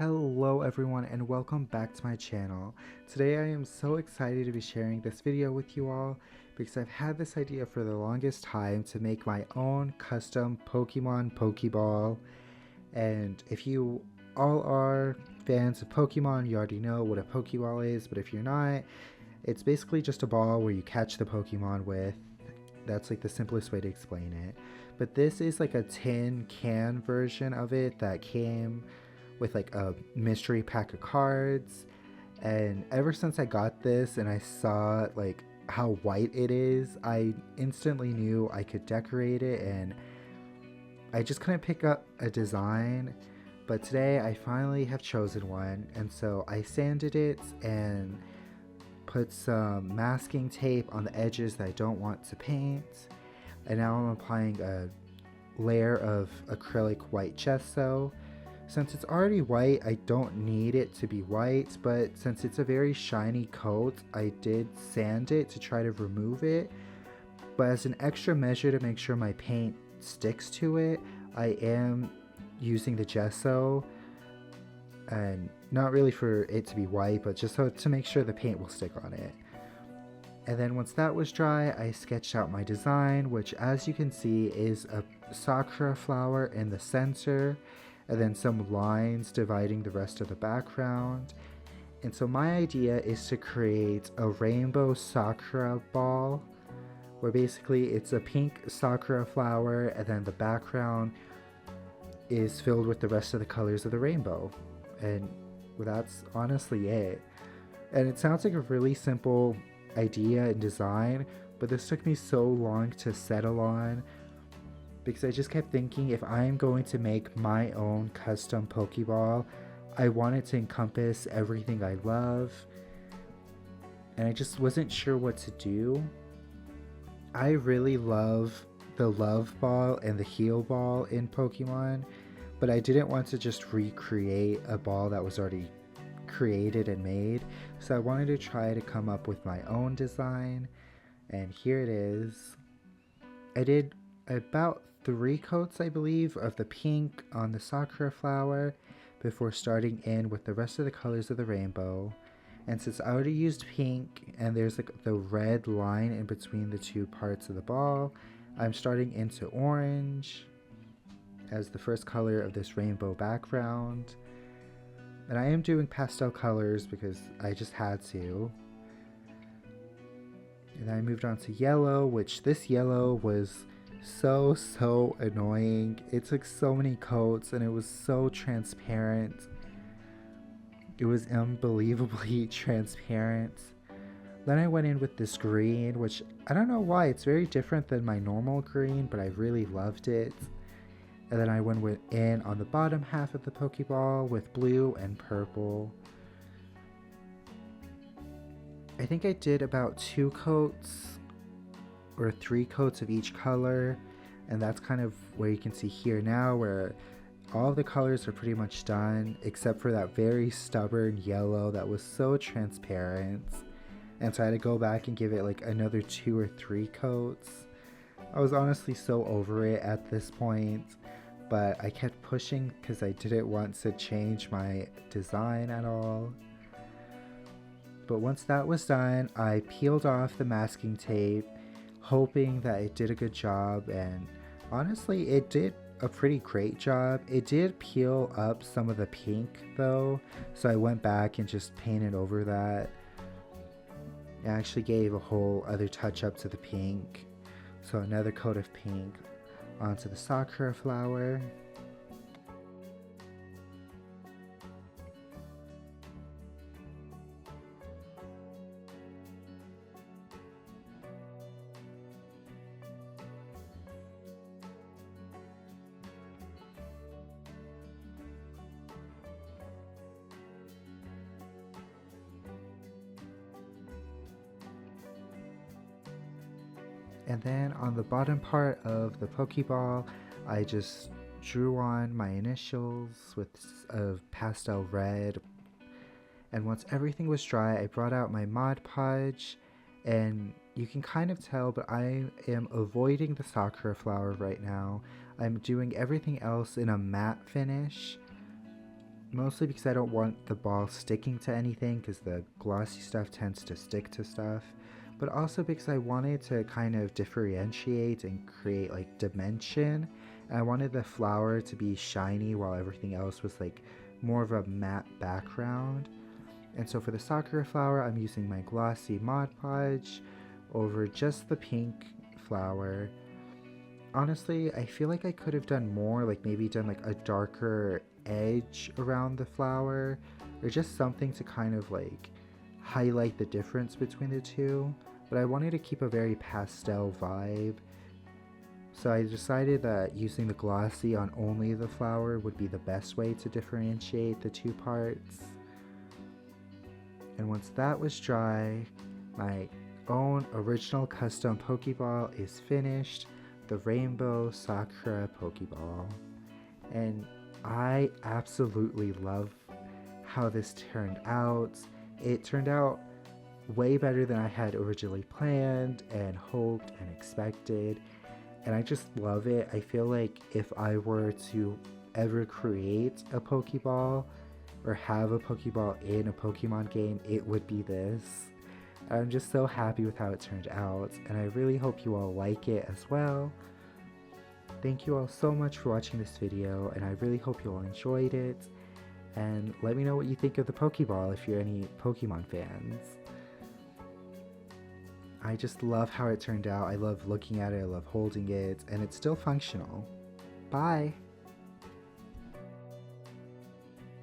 Hello everyone and welcome back to my channel. Today I am so excited to be sharing this video with you all because I've had this idea for the longest time to make my own custom Pokemon Pokeball. And if you all are fans of Pokemon, you already know what a Pokeball is, but if you're not, it's basically just a ball where you catch the Pokemon with. That's like the simplest way to explain it. But this is like a tin can version of it that came with like a mystery pack of cards. And ever since I got this and I saw like how white it is, I instantly knew I could decorate it, and I just couldn't pick up a design. But today I finally have chosen one, and so I sanded it and put some masking tape on the edges that I don't want to paint. And now I'm applying a layer of acrylic white gesso. Since it's already white, I don't need it to be white, but since it's a very shiny coat, I did sand it to try to remove it. But as an extra measure to make sure my paint sticks to it, I am using the gesso, and not really for it to be white, but just so to make sure the paint will stick on it. And then once that was dry, I sketched out my design, which as you can see is a sakura flower in the center, and then some lines dividing the rest of the background. And so my idea is to create a rainbow sakura ball, where basically it's a pink sakura flower and then the background is filled with the rest of the colors of the rainbow. And well, that's honestly it. And it sounds like a really simple idea and design, but this took me so long to settle on because I just kept thinking, if I'm going to make my own custom Pokeball, I want it to encompass everything I love, and I just wasn't sure what to do. I really love the Love Ball and the Heal Ball in Pokemon, but I didn't want to just recreate a ball that was already created and made, so I wanted to try to come up with my own design, and here it is. I did about 3 coats, I believe, of the pink on the sakura flower before starting in with the rest of the colors of the rainbow. And since I already used pink and there's like the red line in between the two parts of the ball, I'm starting into orange as the first color of this rainbow background. And I am doing pastel colors because I just had to. And then I moved on to yellow, which this yellow was so annoying. It took so many coats and it was so transparent. It was unbelievably transparent. Then I went in with this green, which I don't know why, it's very different than my normal green, but I really loved it. And then I went in on the bottom half of the Pokeball with blue and purple. I think I did about 2 coats or 3 coats of each color, and that's kind of where you can see here now, where all the colors are pretty much done except for that very stubborn yellow that was so transparent, and so I had to go back and give it like another 2 or 3 coats. I was honestly so over it at this point, but I kept pushing because I didn't want to change my design at all. But once that was done, I peeled off the masking tape, hoping that it did a good job, and honestly it did a pretty great job. It did peel up some of the pink though, so I went back and just painted over that. I actually gave a whole other touch up to the pink, so another coat of pink onto the sakura flower. And then on the bottom part of the Pokeball, I just drew on my initials with a pastel red. And once everything was dry, I brought out my Mod Podge, and you can kind of tell, but I am avoiding the sakura flower right now. I'm doing everything else in a matte finish. mostly because I don't want the ball sticking to anything because the glossy stuff tends to stick to stuff, but also because I wanted to kind of differentiate and create like dimension. And I wanted the flower to be shiny while everything else was like more of a matte background. And so for the sakura flower, I'm using my glossy Mod Podge over just the pink flower. Honestly, I feel like I could have done more, like maybe done like a darker edge around the flower, or just something to kind of like highlight the difference between the two. But I wanted to keep a very pastel vibe, so I decided that using the glossy on only the flower would be the best way to differentiate the two parts. And once that was dry, my own original custom Pokeball is finished, the Rainbow Sakura Pokeball. And I absolutely love how this turned out. It turned out way better than I had originally planned and hoped and expected. And I just love it. I feel like if I were to ever create a Pokeball or have a Pokeball in a Pokemon game, it would be this. I'm just so happy with how it turned out, and I really hope you all like it as well. Thank you all so much for watching this video, and I really hope you all enjoyed it. And let me know what you think of the Pokeball if you're any Pokemon fans. I just love how it turned out. I love looking at it, I love holding it, and it's still functional. Bye!